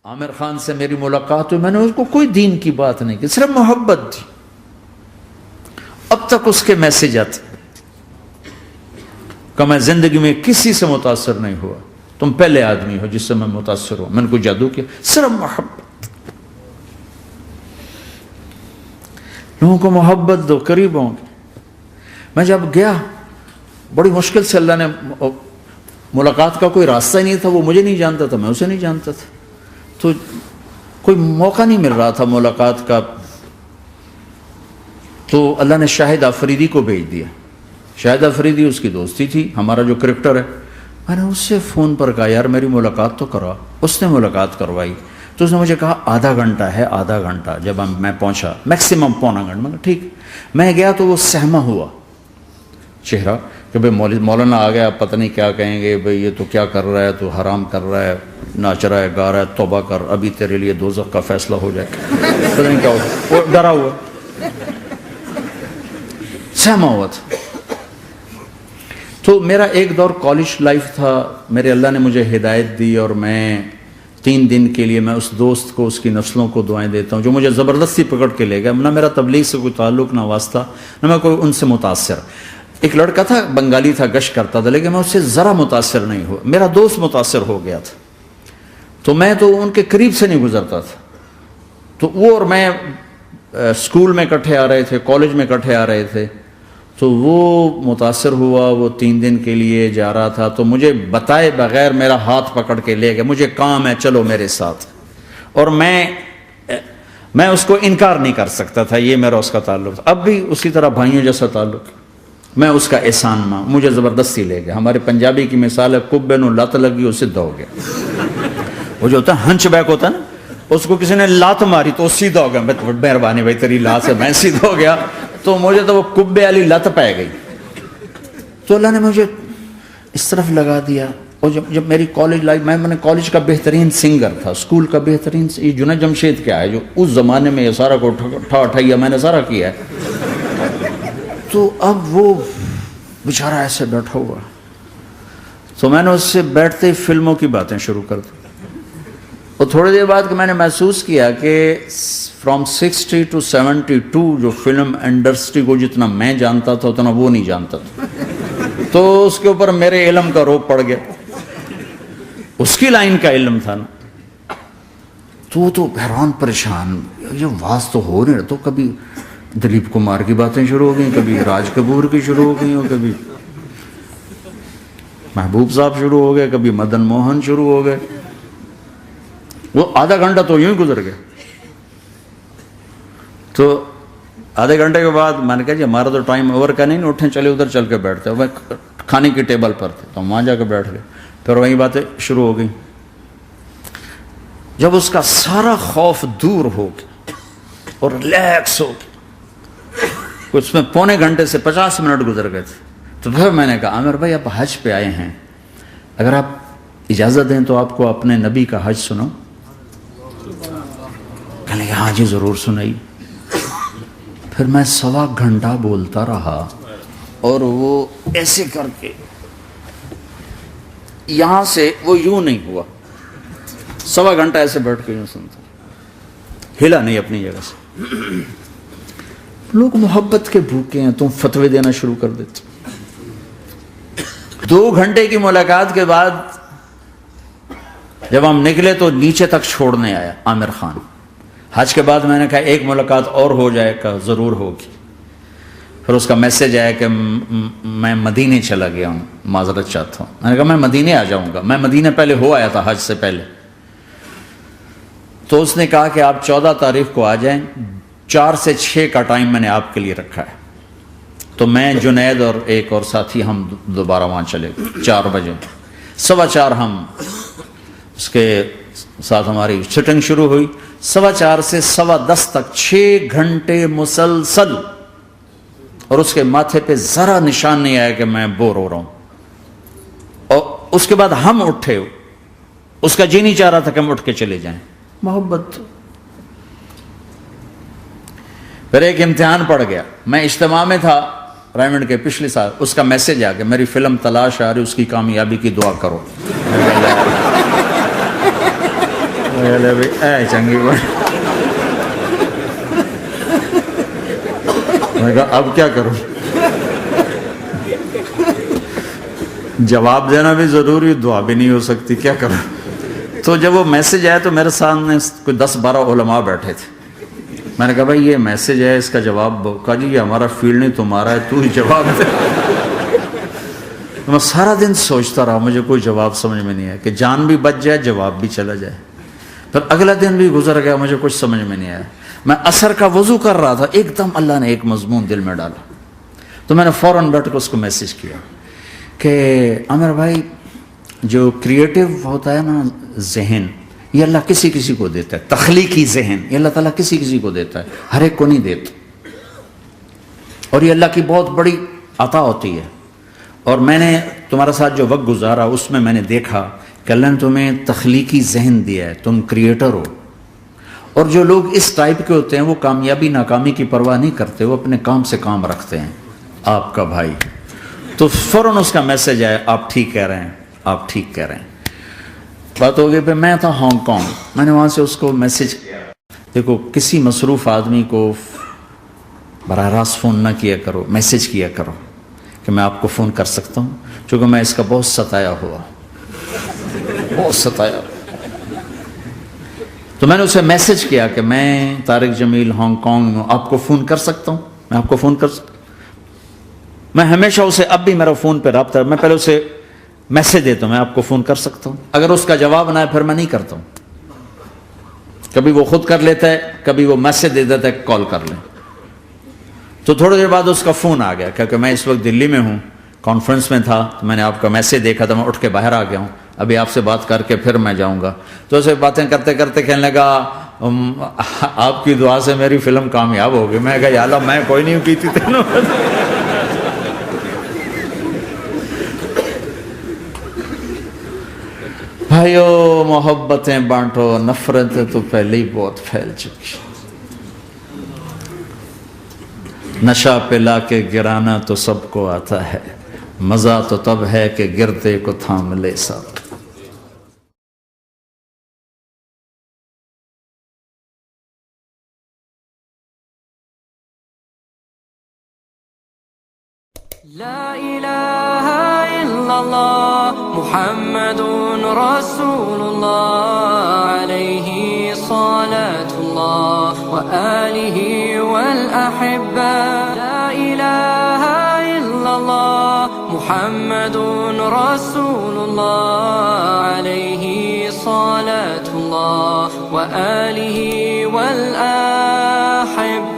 عامر خان سے میری ملاقات ہوئی، میں نے اس کو کوئی دین کی بات نہیں کی، صرف محبت تھی. اب تک اس کے میسج آتے کہ میں زندگی میں کسی سے متاثر نہیں ہوا، تم پہلے آدمی ہو جس سے میں متاثر ہوں. میں نے کوئی جادو کیا، صرف محبت. لوگوں کو محبت دو، قریب ہوں گے. میں جب گیا بڑی مشکل سے اللہ نے، ملاقات کا کوئی راستہ ہی نہیں تھا، وہ مجھے نہیں جانتا تھا، میں اسے نہیں جانتا تھا، تو کوئی موقع نہیں مل رہا تھا ملاقات کا. تو اللہ نے شاہد آفریدی کو بھیج دیا. شاہد آفریدی اس کی دوستی تھی، ہمارا جو کرکٹر ہے. میں نے اس سے فون پر کہا یار میری ملاقات تو کروا. اس نے ملاقات کروائی. تو اس نے مجھے کہا آدھا گھنٹہ ہے، آدھا گھنٹہ. جب میں پہنچا میکسیمم پونا گھنٹہ. میں کہا ٹھیک. میں گیا تو وہ سہما ہوا چہرہ کہ بھئی مولانا آ گیا، پتہ نہیں کیا کہیں گے، بھئی یہ تو کیا کر رہا ہے، تو حرام کر رہا ہے، ناچ رہا ہے، گا رہا ہے، توبہ کر، ابھی تیرے لیے دوزخ کا فیصلہ ہو جائے. پتہ نہیں کیا ہوا، وہ ڈرا ہوا سہما ہوا تھا. تو میرا ایک دور کالج لائف تھا. میرے اللہ نے مجھے ہدایت دی اور میں 3 دن کے لیے میں اس دوست کو، اس کی نسلوں کو دعائیں دیتا ہوں جو مجھے زبردستی پکڑ کے لے گیا. نہ میرا تبلیغ سے کوئی تعلق، نہ واسطہ، نہ میں کوئی ان سے متاثر. ایک لڑکا تھا، بنگالی تھا، گشت کرتا تھا، لیکن میں اس سے ذرا متاثر نہیں ہوا. میرا دوست متاثر ہو گیا تھا، تو میں تو ان کے قریب سے نہیں گزرتا تھا. تو وہ اور میں اسکول میں اکٹھے آ رہے تھے، کالج میں اکٹھے آ رہے تھے. تو وہ متاثر ہوا، وہ 3 دن کے لیے جا رہا تھا، تو مجھے بتائے بغیر میرا ہاتھ پکڑ کے لے گیا. مجھے کام ہے، چلو میرے ساتھ. اور میں اس کو انکار نہیں کر سکتا تھا، یہ میرا اس کا تعلق تھا. اب بھی اسی طرح بھائیوں جیسا تعلق. میں اس کا احسان مان، مجھے زبردستی لے گیا. ہمارے پنجابی کی مثال ہے، کبے نو لت لگی، اس سیدھا ہو گیا. وہ جو ہوتا ہے ہنچ بیک ہوتا ہے نا، اس کو کسی نے لات ماری تو سیدھا ہو گیا. مہربانی بھائی تیری لات سے میں سیدھا ہو گیا. تو مجھے تو وہ کبے والی لت پہ گئی. تو اللہ نے مجھے اس طرف لگا دیا. اور جب میری کالج لائف، میں نے کالج کا بہترین سنگر تھا، اسکول کا بہترین. یہ جنید جمشید کیا ہے جو اس زمانے میں یہ سارا کو اٹھایا، میں نے سارا کیا ہے. تو اب وہ بیچارہ ایسے بیٹھا ہوا. تو میں نے اس سے بیٹھتے ہی فلموں کی باتیں شروع کر دی. اور تھوڑی دیر بعد کہ میں نے محسوس کیا کہ فرام 60 to 72 جو فلم انڈسٹری کو جتنا میں جانتا تھا اتنا وہ نہیں جانتا تھا. تو اس کے اوپر میرے علم کا روپ پڑ گیا. اس کی لائن کا علم تھا نا. تو حیران پریشان، یہ واز تو ہو نہیں رہا. تو کبھی دلیپ کمار کی باتیں شروع ہو گئیں، کبھی راج کپور کی شروع ہو گئیں، اور کبھی محبوب صاحب شروع ہو گئے، کبھی مدن موہن شروع ہو گئے. وہ آدھا گھنٹہ تو یوں ہی گزر گیا. تو آدھے گھنٹے کے بعد میں نے کہا جی ہمارا تو ٹائم اوور کا نہیں، اٹھیں چلے ادھر چل کے بیٹھتے. میں کھانے کی ٹیبل پر تھے تو ہم وہاں جا کے بیٹھ گئے. پھر وہیں باتیں شروع ہو گئیں. جب اس کا سارا خوف دور ہو گیا اور ریلیکس ہو گیا، اس میں پونے گھنٹے سے 50 منٹ گزر گئے تھے. تو پھر میں نے کہا عامر بھائی آپ حج پہ آئے ہیں، اگر آپ اجازت دیں تو آپ کو اپنے نبی کا حج سنو. کہنے لگے ہاں جی ضرور سنائی. پھر میں 1.25 گھنٹہ بولتا رہا اور وہ ایسے کر کے یہاں سے وہ یوں نہیں ہوا. 1.25 گھنٹہ ایسے بیٹھ کے یوں سنتا، ہلا نہیں اپنی جگہ سے. لوگ محبت کے بھوکے ہیں، تم فتوے دینا شروع کر دیتے. 2 گھنٹے کی ملاقات کے بعد جب ہم نکلے تو نیچے تک چھوڑنے آیا عامر خان. حج کے بعد میں نے کہا ایک ملاقات اور ہو جائے گا، ضرور ہوگی. پھر اس کا میسج آیا کہ میں مدینے چلا گیا ہوں، معذرت چاہتا ہوں. میں نے کہا میں مدینے آ جاؤں گا. میں مدینے پہلے ہو آیا تھا حج سے پہلے. تو اس نے کہا کہ آپ 14 تاریخ کو آ جائیں، 4 سے 6 کا ٹائم میں نے آپ کے لیے رکھا ہے. تو میں جنید اور ایک اور ساتھی ہم دوبارہ وہاں چلے گئے 4 بجے. 4:15 ہم اس کے ساتھ ہماری سٹنگ شروع ہوئی. 4:15 سے 10:15 تک 6 گھنٹے مسلسل. اور اس کے ماتھے پہ ذرا نشان نہیں آیا کہ میں بور ہو رہا ہوں. اور اس کے بعد ہم اٹھے، اس کا جی نہیں چاہ رہا تھا کہ ہم اٹھ کے چلے جائیں. محبت. پھر ایک امتحان پڑ گیا. میں اجتماع میں تھا رائمنڈ کے پچھلے سال. اس کا میسج آ گیا میری فلم تلاش آ رہی، اس کی کامیابی کی دعا کرو. اے چنگی بات. میں نے کہا اب کیا کروں؟ جواب دینا بھی ضروری، دعا بھی نہیں ہو سکتی، کیا کروں؟ تو جب وہ میسج آیا تو میرے سامنے کوئی 10-12 علماء بیٹھے تھے. میں نے کہا بھائی یہ میسج ہے، اس کا جواب. کہا جی یہ ہمارا فیلڈ نہیں تمہارا ہے، تو ہی جواب دے. میں سارا دن سوچتا رہا، مجھے کوئی جواب سمجھ میں نہیں آیا کہ جان بھی بچ جائے، جواب بھی چلا جائے. پھر اگلا دن بھی گزر گیا، مجھے کچھ سمجھ میں نہیں آیا. میں عصر کا وضو کر رہا تھا، ایک دم اللہ نے ایک مضمون دل میں ڈالا. تو میں نے فوراً بیٹھ کے اس کو میسج کیا کہ عامر بھائی، جو کریٹو ہوتا ہے نا ذہن، یہ اللہ کسی کسی کو دیتا ہے. تخلیقی ذہن یہ اللہ تعالیٰ کسی کسی کو دیتا ہے، ہر ایک کو نہیں دیتا. اور یہ اللہ کی بہت بڑی عطا ہوتی ہے. اور میں نے تمہارے ساتھ جو وقت گزارا اس میں نے دیکھا کہ اللہ نے تمہیں تخلیقی ذہن دیا ہے، تم کریٹر ہو. اور جو لوگ اس ٹائپ کے ہوتے ہیں وہ کامیابی ناکامی کی پرواہ نہیں کرتے، وہ اپنے کام سے کام رکھتے ہیں. آپ کا بھائی تو فوراً اس کا میسج آیا، آپ ٹھیک کہہ رہے ہیں، آپ ٹھیک کہہ رہے ہیں. بات ہو گئی. پہ میں تھا ہانگ کانگ، میں نے وہاں سے اس کو میسج کیا. دیکھو کسی مصروف آدمی کو براہ راست فون نہ کیا کرو، میسج کیا کرو کہ میں آپ کو فون کر سکتا ہوں، چونکہ میں اس کا بہت ستایا ہوا، بہت ستایا. تو میں نے اسے میسج کیا کہ میں طارق جمیل ہانگ کانگ میں آپ کو فون کر سکتا ہوں، میں آپ کو فون کر سکتا ہوں. میں ہمیشہ اسے، اب بھی میرا فون پہ رابطہ ہے، میں پہلے اسے میسج دیتا ہوں میں آپ کو فون کر سکتا ہوں. اگر اس کا جواب نہ ہے پھر میں نہیں کرتا ہوں. کبھی وہ خود کر لیتا ہے، کبھی وہ میسج دے دیتا ہے کال کر لیں. تو تھوڑی دیر بعد اس کا فون آ گیا، کیونکہ میں اس وقت دلی میں ہوں، کانفرنس میں تھا. تو میں نے آپ کا میسج دیکھا تھا، میں اٹھ کے باہر آ گیا ہوں، ابھی آپ سے بات کر کے پھر میں جاؤں گا. تو اسے باتیں کرتے کرتے کہنے لگا آپ کی دعا سے میری فلم کامیاب ہو گئی. میں کہا یا اللہ میں کوئی نہیں کی تھی تینوں. بھائیو محبتیں بانٹو، نفرتیں تو پہلے ہی بہت پھیل چکی. نشہ پلا کے گرانا تو سب کو آتا ہے، مزہ تو تب ہے کہ گرتے کو تھام لے سب. لا الہ الا اللہ محمد رسول اللہ علیہ صلاة اللہ وآلہ والأحبہ. لا الہ الا اللہ محمد رسول اللہ علیہ صلاة اللہ وآلہ والأحبہ.